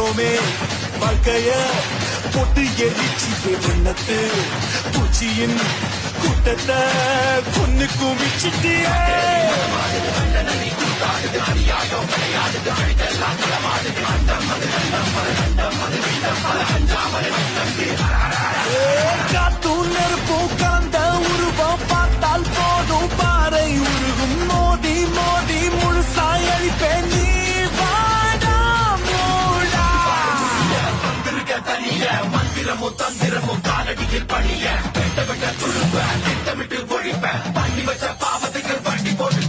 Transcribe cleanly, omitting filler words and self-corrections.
வாழ்ந்தோமே வாழ்க்கைய பொட்டு எரிச்சியே வண்ணத்து பூச்சியின் கூட்டத்தை கொன்னு குவிச்சிட்டியே காத்தும் நெருப்பும் கலந்த உருவம் பார்த்தால் போதும் பாறை உருகும் மோதி மோதி முழுசாய் அழிப்பேன் நீ வாடா மூடா மந்திரமும் தந்திரமும் காலடியில் பணிய வெட்ட வெட்ட துழுப்ப திட்டமிட்டு ஒழிப்ப பண்ணி வச்ச பாவத்துக்கு வண்டி போட்டு